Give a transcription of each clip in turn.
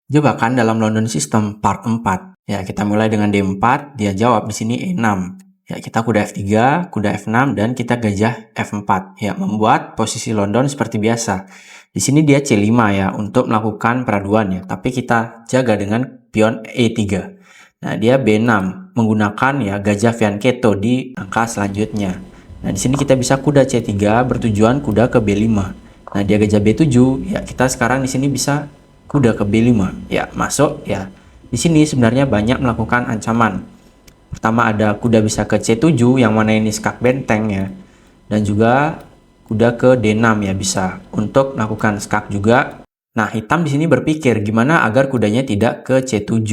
Jebakan dalam London System part 4. Ya, kita mulai dengan D4, dia jawab di sini E6. Ya, kita kuda F3, kuda F6 dan kita gajah F4. Ya, membuat posisi London seperti biasa. Di sini dia C5 ya untuk melakukan peraduan ya, tapi kita jaga dengan pion E3. Nah, dia B6 menggunakan ya gajah fianchetto di angka selanjutnya. Nah, di sini kita bisa kuda C3 bertujuan kuda ke B5. Nah, dia gajah B7 ya, kita sekarang di sini bisa kuda ke B5 ya, masuk ya. Di sini sebenarnya banyak melakukan ancaman. Pertama ada kuda bisa ke C7 yang mana ini skak benteng ya. Dan juga kuda ke D6 ya, bisa untuk melakukan skak juga. Nah, hitam di sini berpikir gimana agar kudanya tidak ke C7.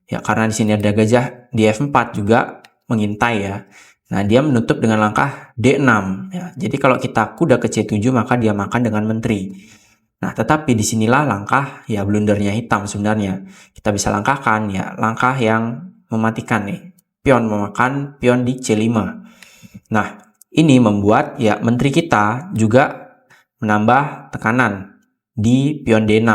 Ya, karena di sini ada gajah di F4 juga mengintai ya. Nah, dia menutup dengan langkah D6 ya. Jadi kalau kita kuda ke C7 maka dia makan dengan menteri. Nah, tetapi disinilah langkah ya blundernya hitam sebenarnya. Kita bisa langkahkan ya langkah yang mematikan nih. Pion memakan pion di C5. Nah, ini membuat ya menteri kita juga menambah tekanan di pion D6.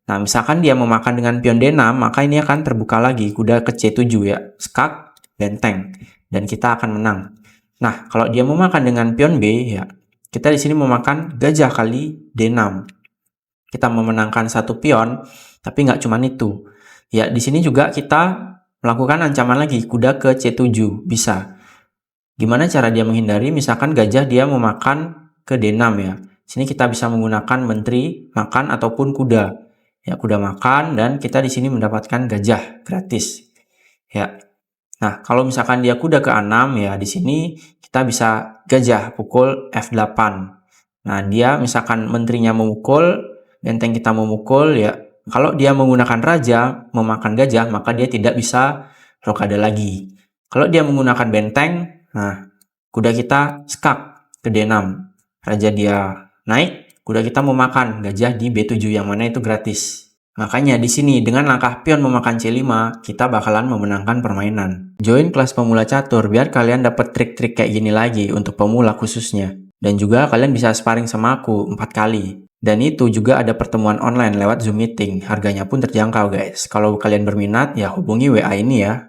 Nah, misalkan dia memakan dengan pion D6, maka ini akan terbuka lagi kuda ke C7 ya, skak benteng, dan kita akan menang. Nah, kalau dia memakan dengan pion B ya, kita di sini memakan gajah kali D6. Kita memenangkan satu pion, tapi nggak cuma itu. Ya, di sini juga kita melakukan ancaman lagi, kuda ke C7, bisa. Gimana cara dia menghindari? Misalkan gajah dia memakan ke D6 ya. Sini kita bisa menggunakan menteri, makan, ataupun kuda. Ya, kuda makan, dan kita di sini mendapatkan gajah gratis. Ya. Nah, kalau misalkan dia kuda ke A6 ya, di sini kita bisa gajah pukul F8. Nah, dia misalkan menterinya memukul, benteng kita memukul ya. Kalau dia menggunakan raja memakan gajah, maka dia tidak bisa rokade lagi. Kalau dia menggunakan benteng, nah kuda kita skak ke D6. Raja dia naik, kuda kita memakan gajah di B7 yang mana itu gratis. Makanya di sini dengan langkah pion memakan C5, kita bakalan memenangkan permainan. Join kelas pemula catur biar kalian dapat trik-trik kayak gini lagi untuk pemula khususnya. Dan juga kalian bisa sparring sama aku 4 kali. Dan itu juga ada pertemuan online lewat Zoom meeting. Harganya pun terjangkau guys. Kalau kalian berminat ya hubungi WA ini ya.